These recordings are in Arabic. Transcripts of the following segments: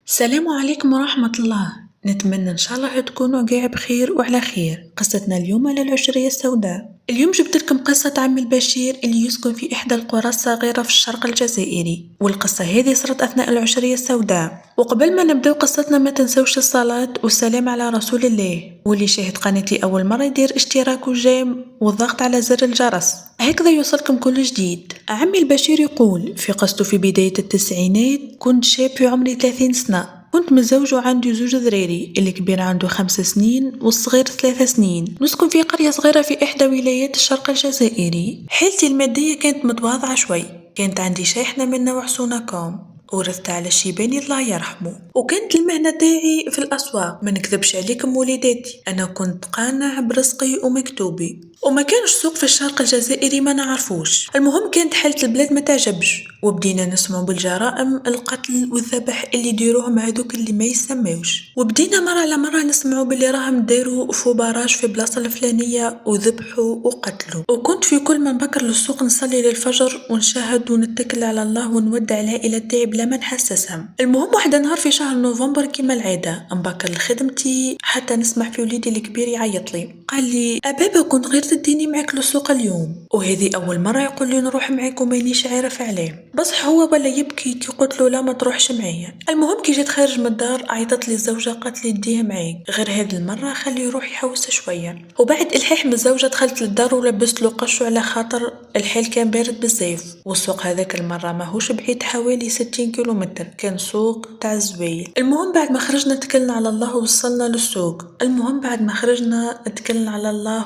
السلام عليكم ورحمة الله. نتمنى إن شاء الله تكونوا قاع بخير وعلى خير. قصتنا اليوم على العشرية السوداء. اليوم جبت لكم قصة عمي البشير اللي يسكن في إحدى القرى الصغيرة في الشرق الجزائري، والقصة هذه صارت أثناء العشرية السوداء. وقبل ما نبداو قصتنا ما تنسوش الصلاة والسلام على رسول الله، واللي شاهد قناتي أول مرة يدير اشتراك وجيم والضغط على زر الجرس هكذا يوصلكم كل جديد. عمي البشير يقول في قصته في بداية التسعينات: كنت شاب في عمري 30 سنة، كنت متزوج وعندي زوج ذراري، الكبير عنده 5 سنين والصغير 3 سنين. نسكن في قرية صغيرة في إحدى ولايات الشرق الجزائري. حالتي المادية كانت متواضعة شوي، كانت عندي شاحنة من نوع سوناكوم ورثت على الشيباني الله يرحمه، وكانت المهنة تاعي في الأسواق. ما نكذبش عليكم وليداتي، أنا كنت قانع برزقي ومكتوبي، وما كانش سوق في الشرق الجزائري ما نعرفوش. المهم كانت حالة البلاد ما تعجبش، وبدينا نسمع بالجرائم، القتل والذبح اللي يديروهم هذوك اللي ما يسموش. وبدينا مرة على مرة نسمعوا باللي راهم داروا فوباراج في بلاصة الفلانية وذبحوا وقتلوا. وكنت في كل ما نبكر للسوق نصلي للفجر ونشاهد ونتكل على الله ونودع العائلة تاعي بلا ما نحسسهم. المهم واحد نهار في شهر نوفمبر كيما العادة نبكر لخدمتي حتى نسمع في وليدي الكبير يعيط لي، قال لي: أبابا كنت غير تديني معك للسوق اليوم. وهذه أول مرة يقول لي نروح معك ومانيش عارف عليه، بصح هو ولا يبكي كي قلت له لا ما تروحش معايا. المهم كي جيت خارج من الدار عيطت لي الزوجة قالت لي ديه معاك، غير هذه المرة خليه يروح يحوس شوية. وبعد الحاح من الزوجة دخلت للدار ولبست له قشو على خاطر الحال كان بارد بزاف. والسوق هذاك المرة ماهوش بعيد، حوالي 60 كيلومتر، كان سوق تاع الزويل. المهم بعد ما خرجنا تكلنا على الله ووصلنا للسوق.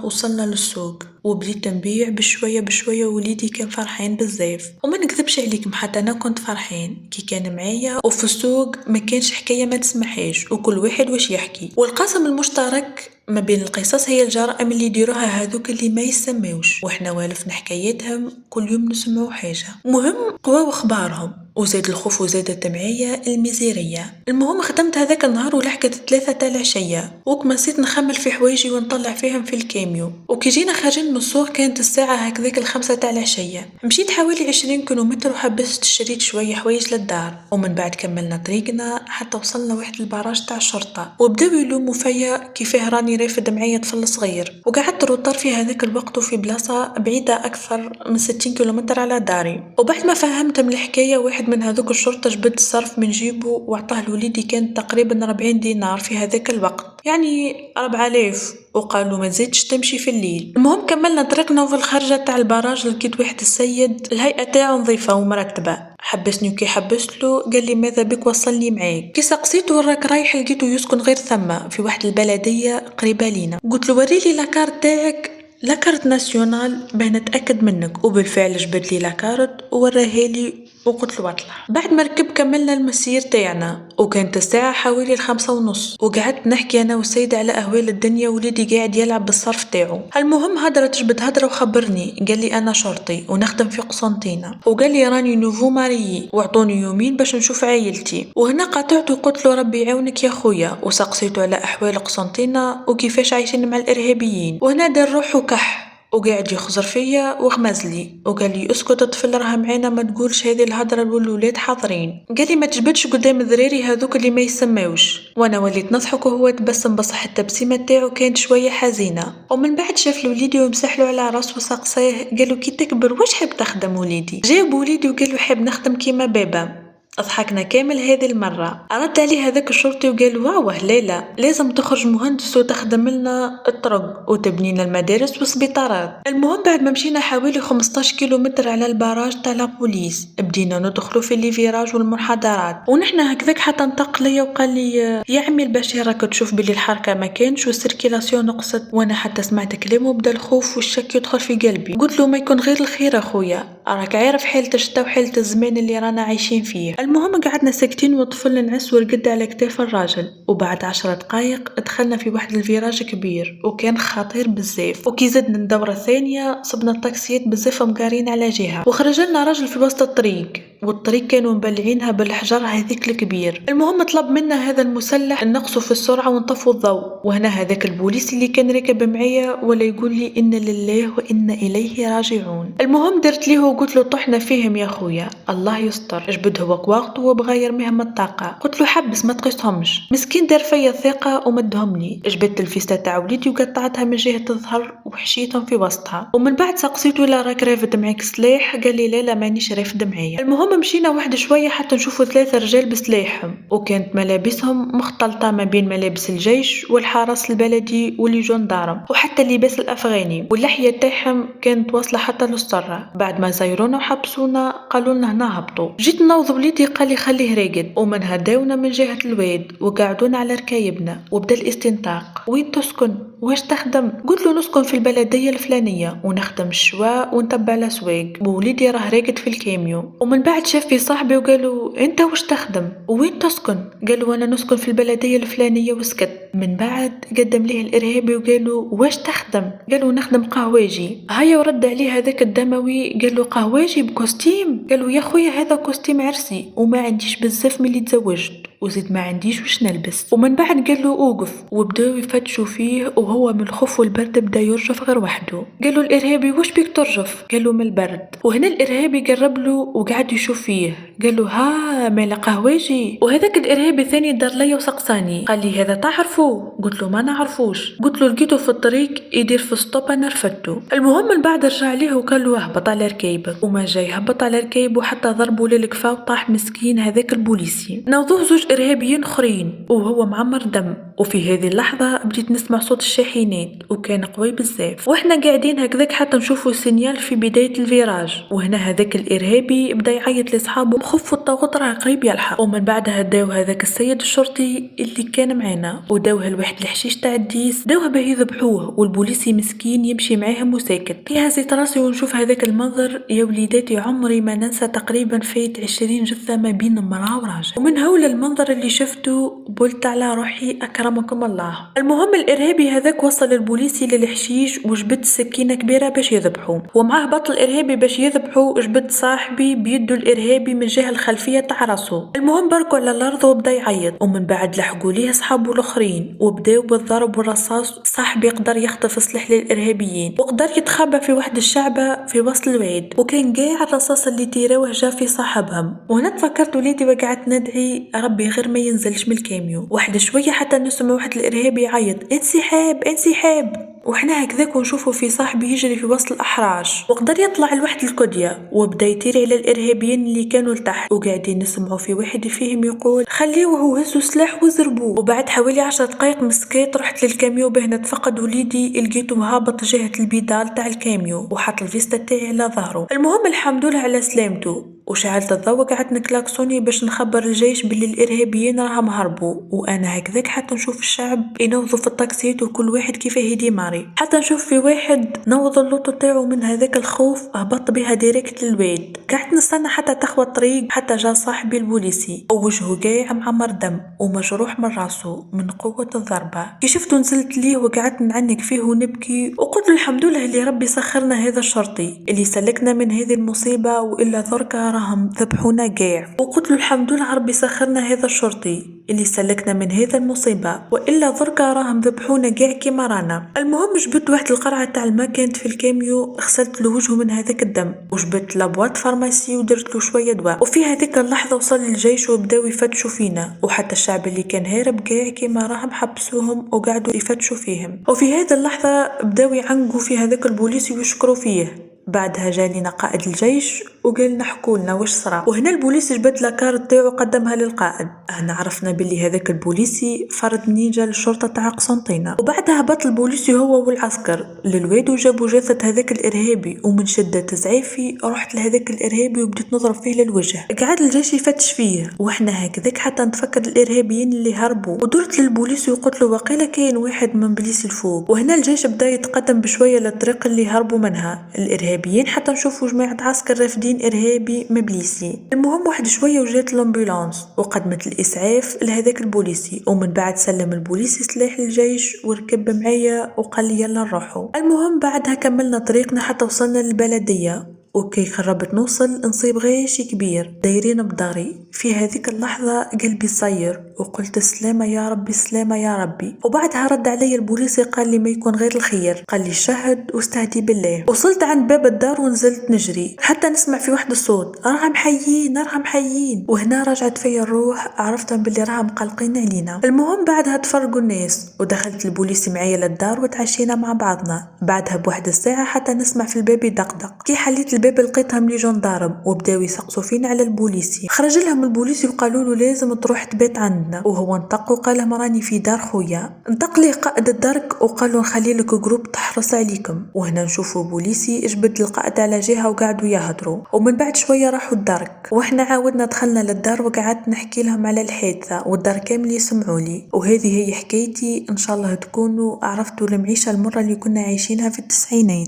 وصلنا للسوق وبديت نبيع بشوية بشوية، ووليدي كان فرحان بزاف. وما نكذبش عليكم حتى أنا كنت فرحان كي كان معايا. وفي السوق ما كانش حكاية ما تسمحيش، وكل واحد واش يحكي. والقاسم المشترك ما بين القصص هي الجرائم اللي يديروها هذوك اللي ما يسموش، وإحنا والفنا حكايتهم كل يوم نسمعوا حاجة. مهم قواو أخبارهم، وزاد الخوف وزادت معايا الميزيرية. المهم خدمت هذاك النهار ولحقت 3 تاع العشية، وكما نسيت نخمل في حوايجي ونطلع فيهم في الكاميو. وكي جينا خارجين من السوق كانت الساعة هكذاك 5 تاع العشية. مشيت حوالي 20 كيلومتر وحبست شريت شوية حوايج للدار، ومن بعد كملنا طريقنا حتى وصلنا واحد البراج تاع الشرطة، وبداو يلوموا فيا كيفاه راني رافد معايا طفل صغير. وقعدت روطار في هذاك الوقت وفي بلاصة بعيدة أكثر من 60 كيلومتر على داري. وبعد ما فهمتهم الحكاية واحد من هذوك الشرطة جبد الصرف من جيبه وعطاه لوليدي، كان تقريبا 40 دينار في هذاك الوقت، يعني 4000، وقالوا ما تزيدش تمشي في الليل. المهم كملنا طريقنا، وفي الخارجة تاع البراج لقيت واحد السيد الهيئة تاعو نظيفة ومرتبة، حبسني. وكي حبست له قال لي ماذا بك وصلني معاك. كي سقسيته وراك رايح لقيته يسكن غير ثم في واحد البلدية قريبة لينا. قلت له وريلي لاكارت تاعك، لاكارت ناسيونال باه نتأكد منك. وبالفعل جبد لي لاكارت ووراها لي وقلت له اطلع. بعد ما ركب كملنا المسير تاعنا، وكانت الساعة حوالي 5:30، وقعدت نحكي أنا والسيد على أهوال الدنيا. وليدي قاعد يلعب بالصرف تاعو. المهم هدرة تجبد هدرة وخبرني، قال لي أنا شرطي ونخدم في قسنطينة، وقال لي راني نوفو ماريي وعطوني يومين باش نشوف عائلتي. وهنا قاطعته وقلت له ربي يعاونك يا خويا، وسقسيته على أحوال قسنطينة وكيفاش عايشين مع الإرهابيين. وهنا دار روحه كح وقاعد يخزر فيا وغمز لي، وقال لي اسكت الطفل راه معانا ما تقولش هذه الهضره والولاد حاضرين. قال لي ما تجبدش قدام الذراري هذوك اللي ما يسموش. وانا وليت نضحك وهو تبسم، بصح التبسيمه تاعو كانت شويه حزينه. ومن بعد شاف لوليدي ومسح له على راسه وسقساه، قال له كي تكبر واش حاب تخدم وليدي؟ جاب وليدي وقال له حاب نخدم كيما بابا. ضحكنا كامل هذه المرة. رد عليه هذاك الشرطي وقال واو هليلة لازم تخرج مهندس وتخدم لنا الطرق وتبني لنا المدارس والسبيطارات. المهم بعد ما مشينا حوالي 15 كيلومتر على البراج تاع لابوليس بدينا ندخلوا في الليفيراج والمنحدرات، ونحن هكذاك حتى انطق ليا وقال لي يا عمي البشير راك تشوف بلي الحركة ما كانش والسيركيلاسيون نقصت. وانا حتى سمعت كلامه وبدا الخوف والشك يدخل في قلبي. قلت له ما يكون غير الخير اخويا، راك عارف حالة الشتا وحالة الزمان اللي رانا عايشين فيه. المهم قعدنا ساكتين وطفل نعس ورقد على كتاف الراجل. وبعد 10 دقايق دخلنا في واحد الفيراج كبير وكان خطير بزاف. وكي زدنا الدورة الثانية صبنا الطاكسيات بزاف مقارين على جهة، وخرج لنا راجل في وسط الطريق والطريق كانوا مبلعينها بالحجر هذيك الكبير. المهم طلب منا هذا المسلح نقصوا في السرعة ونطفوا الضوء، وهنا هذاك البوليس اللي كان راكب معايا ولا يقول لي إن لله وإنا إليه راجعون. المهم درت ليه وقلت له طحنا فيهم يا خويا، الله يستر. جبد هو كواغطو وبغى يرميهم الطاقة، قلت له حبس ما تقيسهمش. مسكين دار فيا الثقة ومدهم لي. جبدت الفيستا تاع وليدي وقطعتها من جهة الظهر وحشيتهم في وسطها، ومن بعد سقسيته لا راك رافد معاك سلاح؟ قال لي لا مانيش رافد معايا. المهم مشينا واحد شوية حتى نشوفوا 3 رجال بسلاحهم، وكانت ملابسهم مختلطة ما بين ملابس الجيش والحرس البلدي واللي جندارم وحتى اللباس الأفغاني، واللحية تاعهم كانت واصلة حتى للسرة. بعد ما زايرونا وحبسونا قالوا لنا هنا هبطوا. جيت نوض وليدي قال لي خليه راقد، ومن هداونا من جهة الواد وقعدونا على ركايبنا وبدا الاستنطاق. وين تسكن؟ واش تخدم؟ قلت له نسكن في البلدية الفلانية ونخدم الشواء ونتبع الأسواق، ووليدي راه راقد في الكاميو. ومن بعد شاف في صاحبي وقالوا انت واش تخدم وين تسكن؟ قالوا انا نسكن في البلدية الفلانية وسكت. من بعد قدم ليه الإرهابي وقالوا واش تخدم؟ قالوا نخدم قهواجي. هيا ورد عليه هذاك الدموي قال له قهواجي بكوستيم؟ قالوا يا خويا هذا كوستيم عرسي وما عنديش بزاف ملي تزوجت، وزيد ما عنديش واش نلبس. ومن بعد قال له اوقف، وبداو يفتشوا فيه وهو من الخوف والبرد بدا يرجف غير وحده. قالوا الإرهابي واش بيك ترجف؟ قالوا من البرد. وهنا الإرهابي قرب له وقعد يشوف فيه، قال له ها مال قهواجي. وهذاك الإرهابي الثاني دار لي وسقساني قال لي هذا تعرفه؟ قلت له ما نعرفوش. قلت له لقيته في الطريق يدير في السطوب انا رفدته. المهم من بعد رجع ليه وقال له اهبط على ركايبك، وما جاي هبط على ركايبه حتى ضربوا للكفا وطاح مسكين هذاك البوليسي. نوضوه 2 إرهابيين اخرين وهو معمر دم. وفي هذه اللحظة بديت نسمع صوت الشاحنات وكان قوي بزاف، واحنا قاعدين هكذاك حتى نشوفوا سينيال في بداية الفيراج. وهنا هذاك الإرهابي بدا يعيط لصحابه مخف الطاغوت راه قريب يلحق. ومن بعدها داو هذاك السيد الشرطي اللي كان معنا وداوه الواحد الحشيش تاع الديس، داوه باه يذبحوه، والبوليسي مسكين يمشي معاهم وساكت. فيها زيت راسي ونشوف هذاك المنظر يا وليداتي عمري ما ننسى. تقريبا فايت 20 جثة ما بين امرأة وراجل، ومن هول المنظر اللي شفته قلت على روحي أكرمكم الله. المهم الإرهابي هذاك وصل البوليسي للحشيش وجبت سكينة كبيرة باش يذبحوه، ومعاه بطل إرهابي باش يذبحوه. جبت صاحبي بيدو الإرهابي من جهة الخلفية تاع راسه. المهم بركوا على الأرض وبدا يعيط، ومن بعد لحقوا ليه أصحابه الآخرين وبداو بالضرب والرصاص. صاحبي يقدر يخطف سلاح للإرهابيين وقدر يتخبى في واحد الشعبة في وسط الواد، وكان قاع الرصاص اللي تيراوه جا في صاحبهم. وهنا تفكرت وليدي وقعدت ندعي ربي غير ما ينزلش من الكاميو. واحد شوية حتى نسمع واحد الإرهابي يعيط انسحاب انسحاب، وحنا هكذاك ونشوفوا في صاحبي يجري في وسط الأحراج وقدر يطلع لواحد الكدية وبدا يطير على الإرهابيين اللي كانوا لتحت. وقاعدين نسمعوا في واحد فيهم يقول خليوه هزوا سلاح وزربوه. وبعد حوالي 10 دقائق مسكيت رحت للكاميو باه نتفقد وليدي، لقيته هابط جهة البيدال تاع الكاميو وحط الفيستا تاعي على ظهره. المهم الحمد لله على سلامته. وشعلت الضوء وقعدت نكلاكسوني باش نخبر الجيش باللي الإرهابيين راهم هربوا، وانا هكذاك حتى نشوف الشعب ينوضوا في الطاكسيات وكل واحد كيفاه يدي ماري، حتى نشوف في واحد نوض اللوطو تاعو من هذاك الخوف هبط بها ديريكت للواد. قعدت نستنى حتى تخوى الطريق حتى جا صاحبي البوليسي ووجهه قايع معمر دم ومجروح من راسه من قوة الضربة. كي شفته نزلت ليه وقعدت نعنق فيه ونبكي وقلت له الحمد لله اللي ربي سخرنا هذا الشرطي اللي سلكنا من هذه المصيبة، وإلا ذركا راهم ذبحونا قاع. وقلت له الحمد لله ربي سخرنا هذا الشرطي اللي سلكنا من هذا المصيبة، وإلا ذركا راهم ذبحونا قاع كيما رانا. المهم جبت واحد القرعة تاع الماء كانت في الكاميو، غسلت له وجهه من هذاك الدم وجبت لابواط فارماسي ودرت له شوية دواء. وفي هذيك اللحظة وصل الجيش وبداو يفتشوا فينا، وحتى الشعب اللي كان هارب قاع كيما راهم حبسوهم وقعدوا يفتشوا فيهم. وفي هذه اللحظة بداو يعنقوا في هذاك البوليس ويشكروا فيه. بعدها جالنا قائد الجيش وقال لنا حكوا لنا واش صرا، وهنا البوليس جبد لاكارت تاعو قدمها للقائد. هنا عرفنا باللي هذاك البوليسي فرد نينجا للشرطه تاع قسنطينه. وبعدها هبط البوليسي هو والعسكر للواد وجابوا جثه هذاك الارهابي، ومن شده زعيفي رحت لهذاك الارهابي وبديت نضرب فيه للوجه. قعد الجيش يفتش فيه وحنا هكذاك حتى نتفكر الارهابيين اللي هربوا، ودرت للبوليس وقلت له وقيله كاين واحد من بليس الفوق. وهنا الجيش بدا يتقدم بشويه للطريق اللي هربوا منها الارهابيين حتى نشوفوا جماعه عسكر رافدين إرهابي مبليسي. المهم واحد شوية وجات الأمبولانس وقدمت الإسعاف لهذاك البوليسي، ومن بعد سلم البوليسي سلاح للجيش وركب معايا وقال لي يلا نروحوا. المهم بعدها كملنا طريقنا حتى وصلنا للبلدية، وكي قربت نوصل نصيب غير شي كبير دايرين بداري. في هذيك اللحظة قلبي صير وقلت سلامة يا ربي سلامة يا ربي. وبعدها رد علي البوليسي قال لي ما يكون غير الخير، قال لي شهد واستهدي بالله. وصلت عند باب الدار ونزلت نجري حتى نسمع في واحد الصوت راهم حيين راهم حيين، وهنا رجعت في الروح، عرفتهم باللي راهم قلقين علينا. المهم بعدها تفرقوا الناس ودخلت البوليسي معايا للدار وتعشينا مع بعضنا. بعدها بواحد الساعة حتى نسمع في الباب يدقدق، كي حليت الباب لقيتهم لي جندارم وبداو يسقسوا فينا على البوليسي. خرج لهم البوليسي وقالوا له لازم تروح تبات عندنا، وهو انطق وقال لهم راني في دار خويا. انطق لي قائد الدرك وقال له نخلي لك جروب تحرص عليكم. وهنا نشوفوا بوليسي جبد القائد على جهه وقعدوا يهضروا، ومن بعد شويه راحوا الدرك واحنا عاودنا دخلنا للدار وقعدت نحكي لهم على الحادثه والدار كامل يسمعوا لي. وهذه هي حكايتي، ان شاء الله تكونوا عرفتوا المعيشه المره اللي كنا عايشينها في التسعينات.